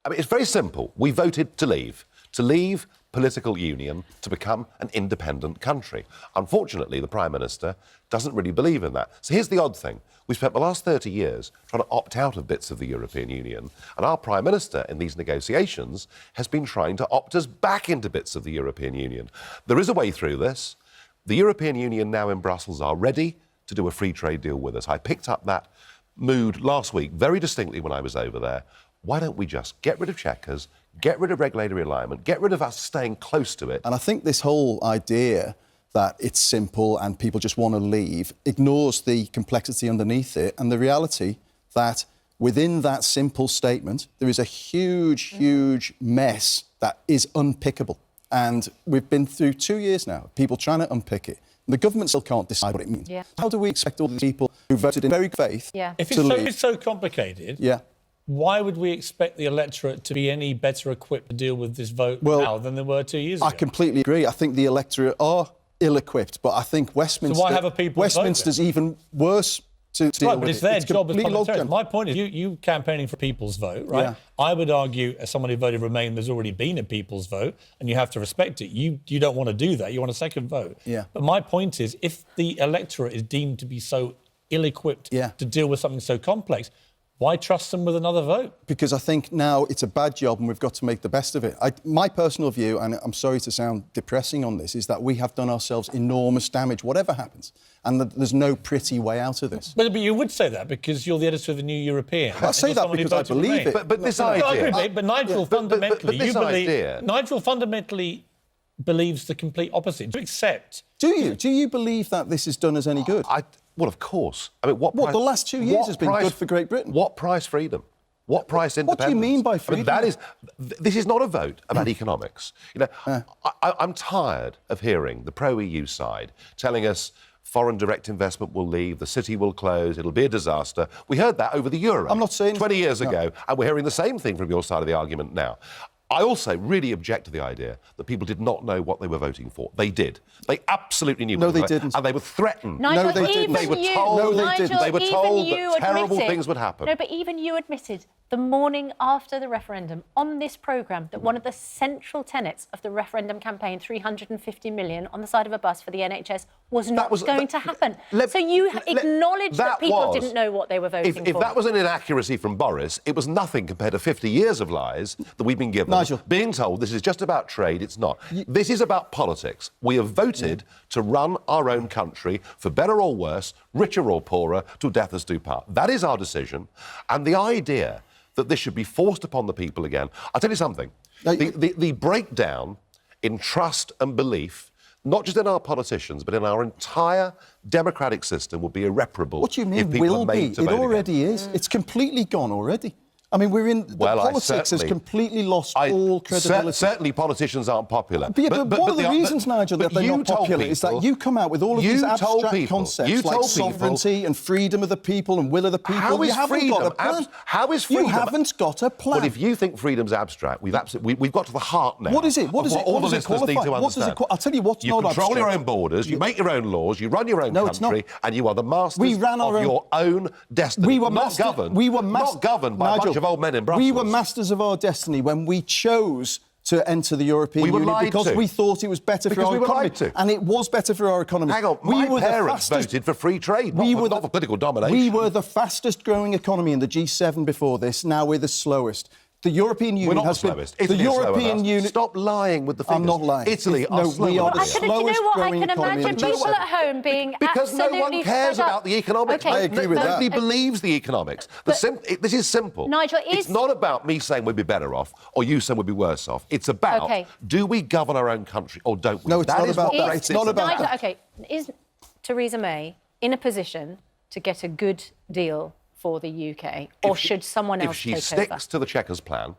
I mean, it's very simple. We voted to leave political union to become an independent country. Unfortunately, the Prime Minister doesn't really believe in that. So here's the odd thing. We've spent the last 30 years trying to opt out of bits of the European Union, and our Prime Minister in these negotiations has been trying to opt us back into bits of the European Union. There is a way through this. The European Union now in Brussels are ready to do a free trade deal with us. I picked up that mood last week very distinctly when I was over there. Why don't we just get rid of Chequers, get rid of regulatory alignment, get rid of us staying close to it? And I think this whole idea that it's simple and people just want to leave ignores the complexity underneath it and the reality that within that simple statement there is a huge mess that is unpickable. And we've been through 2 years now, people trying to unpick it. The government still can't decide what it means. Yeah. How do we expect all these people who voted in very good faith If to leave? it's so complicated, why would we expect the electorate to be any better equipped to deal with this vote now than they were 2 years ago? I completely agree. I think the electorate are ill-equipped, but I think Westminster... So why have a people's Westminster's even worse to deal with. But it's their job as parliamentarians. logjam. My point is, you campaigning for people's vote, right? Yeah. I would argue, as someone who voted Remain, there's already been a people's vote, and you have to respect it. You don't want to do that. You want a second vote. Yeah. But my point is, if the electorate is deemed to be so ill-equipped to deal with something so complex, why trust them with another vote? Because I think now it's a bad job and we've got to make the best of it. My personal view, and I'm sorry to sound depressing on this, is that we have done ourselves enormous damage, whatever happens, and that there's no pretty way out of this. But you would say that because you're the editor of the New European. I say that because I believe it. But this idea... I agree, mate, but Nigel fundamentally... idea... Nigel fundamentally believes the complete opposite. Do you accept... Do you? Do you believe that this has done us any good? Well, of course. I mean, what price, the last 2 years has been good for Great Britain. What price freedom? What price independence? What do you mean by freedom? I mean, this is not a vote about economics. You know, I'm tired of hearing the pro-EU side telling us foreign direct investment will leave, the city will close, it'll be a disaster. We heard that over the euro. I'm not saying... 20 years ago, and we're hearing the same thing from your side of the argument now. I also really object to the idea that people did not know what they were voting for. They did. They absolutely knew. No, they didn't. And they were threatened. Nigel, no, they didn't. They were told. No, they Nigel, didn't. They were told that terrible admitted, things would happen. No, but even you admitted the morning after the referendum on this programme that one of the central tenets of the referendum campaign, 350 million on the side of a bus for the NHS, was not going to happen. So you acknowledge that people didn't know what they were voting for. If that was an inaccuracy from Boris, it was nothing compared to 50 years of lies that we've been given. Nigel. Being told this is just about trade, it's not. This is about politics. We have voted to run our own country, for better or worse, richer or poorer, till death us do part. That is our decision. And the idea that this should be forced upon the people again... I'll tell you something. The breakdown in trust and belief, not just in our politicians, but in our entire democratic system, will be irreparable. What do you mean, if people will are made be? to It vote already again. is. It's completely gone already. I mean, politics has completely lost all credibility. Certainly politicians aren't popular. But one of the reasons, Nigel, that they're not popular is that you come out with all of these abstract concepts like sovereignty and freedom of the people and will of the people. How is freedom? How is freedom? You haven't got a plan. Well, if you think freedom's abstract, we've got to the heart now. What is it? What does it? All What the does it listeners need qualify? to What does understand. it? I'll tell you what's you not control abstract. your own borders, you make your own laws, you run your own country, and you are the masters of your own destiny. We were not governed by a bunch of old men in Brussels. We were masters of our destiny when we chose to enter the European Union because we thought it was better for our economy. And it was better for our economy. Hang on, my parents voted for free trade, not for political domination. We were the fastest growing economy in the G7 before this. Now we're the slowest. The European Union has been... The European Union... Stop lying with the figures. I'm not lying. Italy are slower. We are the do you know what? I can imagine people at home being because absolutely no one cares about the economics. I agree with that. Nobody believes the economics. This is simple. Nigel, it's not about me saying we'd be better off or you saying we'd be worse off. It's about do we govern our own country or don't we? No, it's not about that. It's not about that. OK, is Theresa May in a position to get a good deal for the UK, or should someone else take over? If she sticks to the Chequers plan,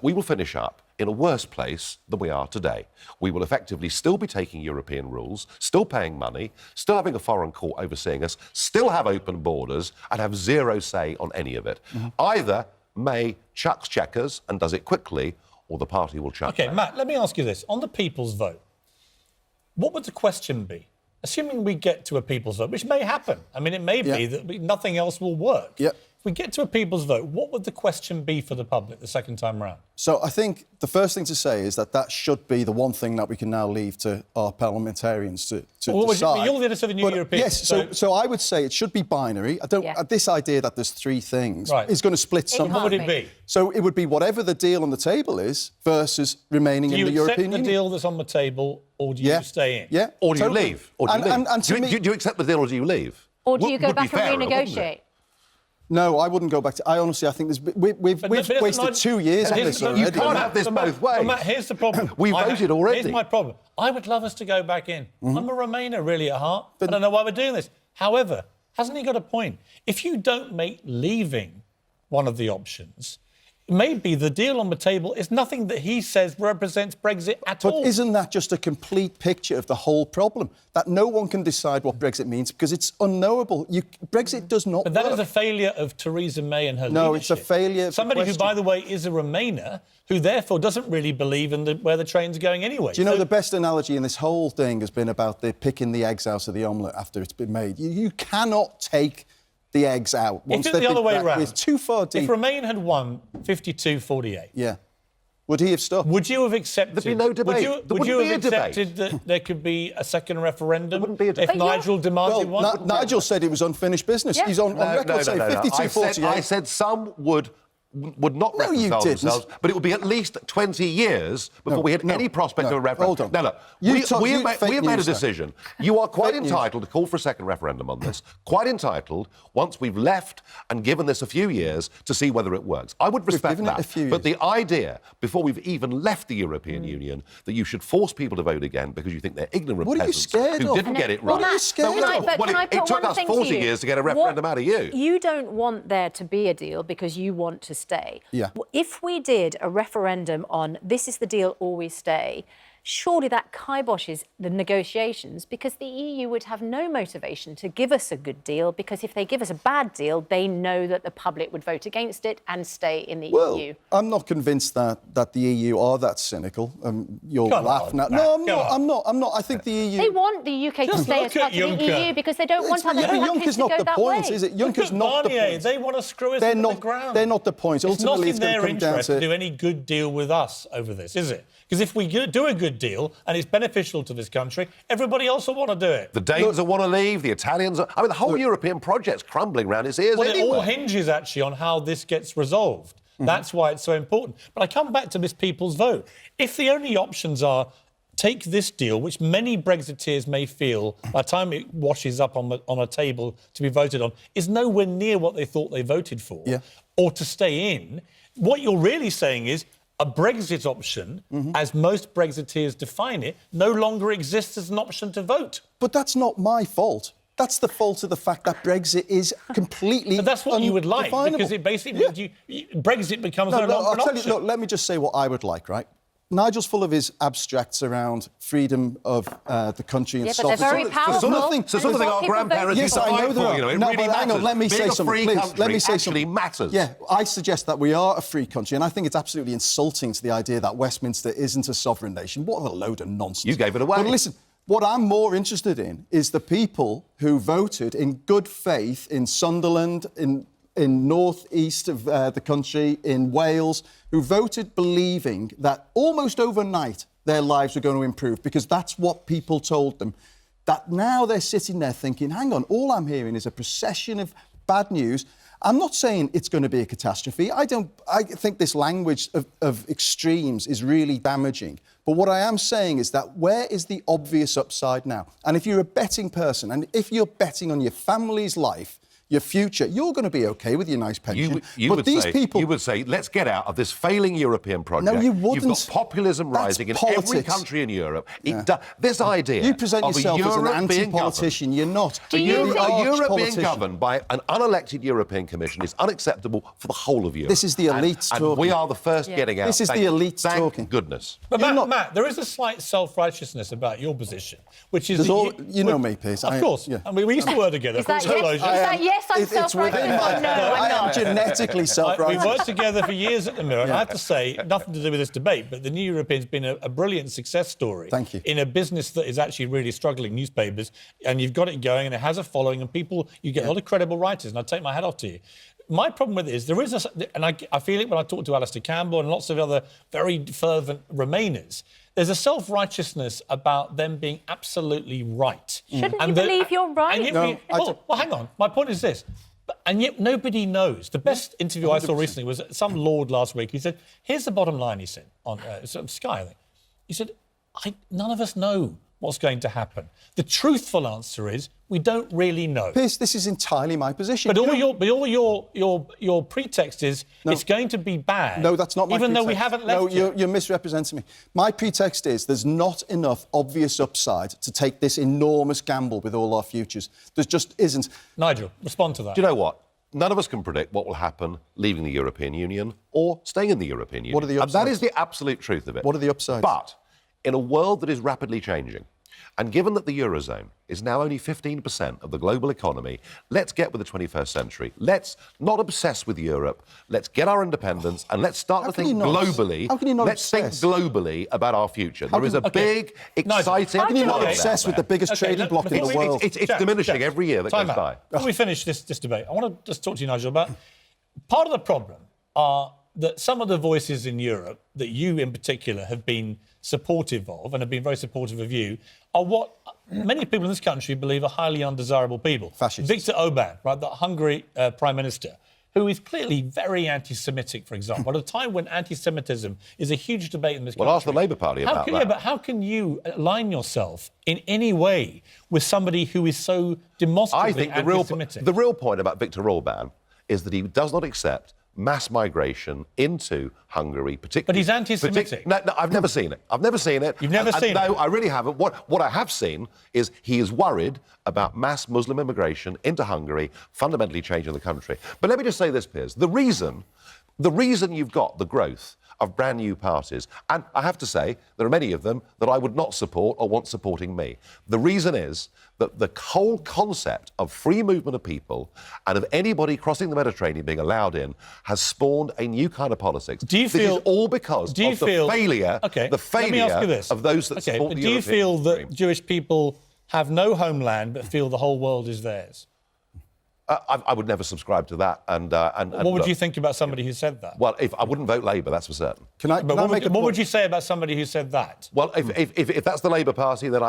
we will finish up in a worse place than we are today. We will effectively still be taking European rules, still paying money, still having a foreign court overseeing us, still have open borders and have zero say on any of it. Either May chucks Chequers and does it quickly, or the party will chuck OK, May. Matt, let me ask you this. On the people's vote, what would the question be? Assuming we get to a people's vote, which may happen. I mean, it may be that nothing else will work. If we get to a people's vote, what would the question be for the public the second time round? So I think the first thing to say is that should be the one thing that we can now leave to our parliamentarians to decide. You're the editor of the New European. Yes, so I would say it should be binary. I don't. This idea that there's three things is going to split somehow. What would it be? So it would be whatever the deal on the table is versus remaining in the European Union. Do you accept the deal that's on the table, or do you stay in? Yeah. Or do you leave? Or do you leave? Do you accept the deal, or do you leave? Or do you go back and renegotiate? No, I wouldn't go back to... I honestly, I think we've wasted 2 years on this already. You can't have this both ways. Matt, here's the problem. We voted already. Here's my problem. I would love us to go back in. I'm a Remainer, really, at heart. I don't know why we're doing this. However, hasn't he got a point? If you don't make leaving one of the options, maybe the deal on the table is nothing that he says represents Brexit at all. But isn't that just a complete picture of the whole problem? That no one can decide what Brexit means because it's unknowable. Brexit does not But that work. is a failure of Theresa May and her leadership. No, it's a failure of somebody who, by the way, is a Remainer, who therefore doesn't really believe in where the train's going anyway. Do you know the best analogy in this whole thing has been about the picking the eggs out of the omelette after it's been made? You cannot take the eggs out once if it's the other way around, it's too far deep. If Remain had won 52-48, would he have stopped? Would you have accepted? There'd be no debate. Would you have accepted that there could be a second referendum? There wouldn't be a debate. If Nigel demanded one. Nigel said it was unfinnished business. He's on record saying 52-48. I said some would not reconcile themselves, but it would be at least 20 years before we had any prospect of a referendum. Hold on. We have made a decision. You are quite entitled to call for a second referendum on this. Quite entitled, once we've left and given this a few years, to see whether it works. I would respect that. But the idea, before we've even left the European Union, that you should force people to vote again because you think they're ignorant peasants who didn't get it right. What are you scared of? It took us 40 years to get a referendum out of you. You don't want there to be a deal because you want to stay. Yeah. If we did a referendum on this is the deal or we stay, surely that kiboshes the negotiations because the EU would have no motivation to give us a good deal because if they give us a bad deal, they know that the public would vote against it and stay in the EU. I'm not convinced that the EU are that cynical. You'll laugh now. No, I'm not. I think the EU... They want the UK to stay as part of the EU because they don't want other countries to go that way. Is it? Juncker's not the point. They want to screw us into the ground. They're not the point. Ultimately, it's not in their interest to do any good deal with us over this, is it? Because if we do a good deal and it's beneficial to this country, everybody else will want to do it. The Danes will want to leave, the Italians... the whole European project's crumbling around its ears anyway. It all hinges, actually, on how this gets resolved. That's why it's so important. But I come back to this people's vote. If the only options are take this deal, which many Brexiteers may feel, by the time it washes up on a table to be voted on, is nowhere near what they thought they voted for, or to stay in, what you're really saying is a Brexit option, as most Brexiteers define it, no longer exists as an option to vote. But that's not my fault. That's the fault of the fact that Brexit is completely But that's what you would like, because it basically means Brexit becomes no longer an option. Look, let me just say what I would like, right? Nigel's full of his abstracts around freedom of the country and sovereignty. But they're very powerful. So something our grandparents used to fight for, you know, it really matters. Hang on, let me say something, please. Let me say actually something. Matters. Yeah, I suggest that we are a free country, and I think it's absolutely insulting to the idea that Westminster isn't a sovereign nation. What a load of nonsense. You gave it away. But listen, what I'm more interested in is the people who voted in good faith in Sunderland, in north-east of the country, in Wales, who voted believing that almost overnight their lives were going to improve because that's what people told them. That now they're sitting there thinking, hang on, all I'm hearing is a procession of bad news. I'm not saying it's going to be a catastrophe. I think this language of extremes is really damaging. But what I am saying is that where is the obvious upside now? And if you're a betting person, and if you're betting on your family's life, your future, you're going to be OK with your nice pension. You would say, let's get out of this failing European project. No, you wouldn't. You've got populism rising in every country in Europe. This idea you present of yourself a as an Europe anti-politician. You're not. A Europe being governed by an unelected European Commission is unacceptable for the whole of Europe. This is the elites talking. And we are the first getting out. This is the elites talking. Thank goodness. But Matt, there is a slight self-righteousness about your position, which is... You know me, Piers. Of course. Yeah. I mean, we used to work together. Is that yes, I'm self-righteous? No, I'm not. I am genetically self-righteous. We worked together for years at the Mirror, and I have to say, nothing to do with this debate, but the New European's been a brilliant success story. Thank you. In a business that is actually really struggling, newspapers, and you've got it going, and it has a following, and people, you get a lot of credible writers, and I take my hat off to you. my problem with it is there is and I feel it when I talk to Alistair Campbell and lots of other very fervent Remainers. There's a self-righteousness about them being absolutely right. Shouldn't you believe you're right? Well, hang on. My point is this. And yet nobody knows. The best interview 100%. I saw recently was some lord last week. He said, here's the bottom line, he said, on Sky, I think. He said, none of us know what's going to happen. The truthful answer is we don't really know. Piers, this is entirely my position. But all your pretext is it's going to be bad. No, that's not my even pretext. Though we haven't left No, yet. you're misrepresenting me. My pretext is there's not enough obvious upside to take this enormous gamble with all our futures. There just isn't. Nigel, respond to that. Do you know what? None of us can predict what will happen leaving the European Union or staying in the European Union. What are the upsides? And that is the absolute truth of it. What are the upsides? But in a world that is rapidly changing, and given that the Eurozone is now only 15% of the global economy, let's get with the 21st century. Let's not obsess with Europe. Let's get our independence and let's start to think globally. How can you not Let's obsess? think globally about our future. There is a big, Nigel, exciting... How can you not world obsess out with the there. biggest trading bloc in the world? It's diminishing every year that goes by. Before we finish this debate, I want to just talk to you, Nigel, about part of the problem are that some of the voices in Europe that you in particular have been supportive of and have been very supportive of you are what many people in this country believe are highly undesirable people. Fascists. Viktor Orbán, right, the Hungary Prime Minister, who is clearly very anti-Semitic, for example, at a time when anti-Semitism is a huge debate in this country. Well, ask the Labour Party about that. Yeah, but how can you align yourself in any way with somebody who is so demonstrably anti-Semitic? The real point about Viktor Orbán is that he does not accept mass migration into Hungary, particularly... But he's anti-Semitic. No, I've never seen it. I've never seen it. You've never seen it? No, I really haven't. What I have seen is he is worried about mass Muslim immigration into Hungary, fundamentally changing the country. But let me just say this, Piers. The reason you've got the growth of brand new parties, and I have to say, there are many of them that I would not support or want supporting me. The reason is that the whole concept of free movement of people and of anybody crossing the Mediterranean being allowed in has spawned a new kind of politics. This is all because of the failure of those that support the European Do you feel that dream. Jewish people have no homeland but feel the whole world is theirs? I would never subscribe to that. And what would you think about somebody who said that? Well, I wouldn't vote Labour, that's for certain. What would you say about somebody who said that? Well, if that's the Labour Party, then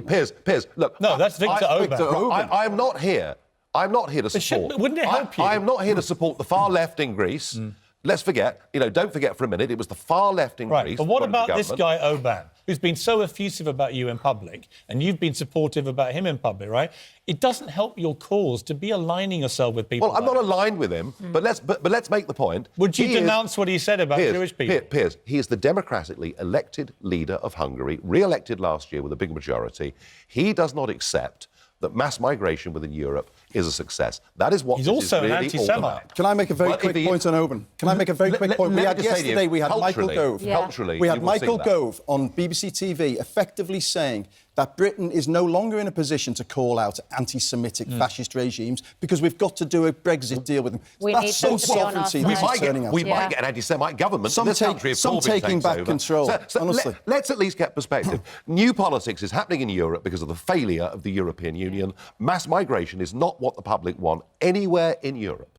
Piers, look... No, that's Viktor Orbán. I'm not here to support... Wouldn't it help you? I'm not here to support the far left in Greece. Let's forget, don't forget for a minute, it was the far left in Greece... But what about this guy, Orbán, who's been so effusive about you in public, and you've been supportive about him in public, right? It doesn't help your cause to be aligning yourself with people. Well, I'm not aligned with him, but let's make the point. Would you denounce what he said about Jewish people? Piers, he is the democratically elected leader of Hungary, re-elected last year with a big majority. He does not accept that mass migration within Europe is a success. That is what he's this also is really an anti-Semite. All about. Can I make a very quick point on Oban? Can I make a very quick point? We had yesterday, we had Michael Gove. Culturally, we had Michael Gove on BBC TV effectively saying that Britain is no longer in a position to call out anti-Semitic fascist regimes because we've got to do a Brexit deal with them. That's some sovereignty that's turning out. We might get an anti-Semite government in this country if Corbyn taking takes back over. control, honestly. Let's at least get perspective. New politics is happening in Europe because of the failure of the European Union. Mass migration is not what the public want anywhere in Europe.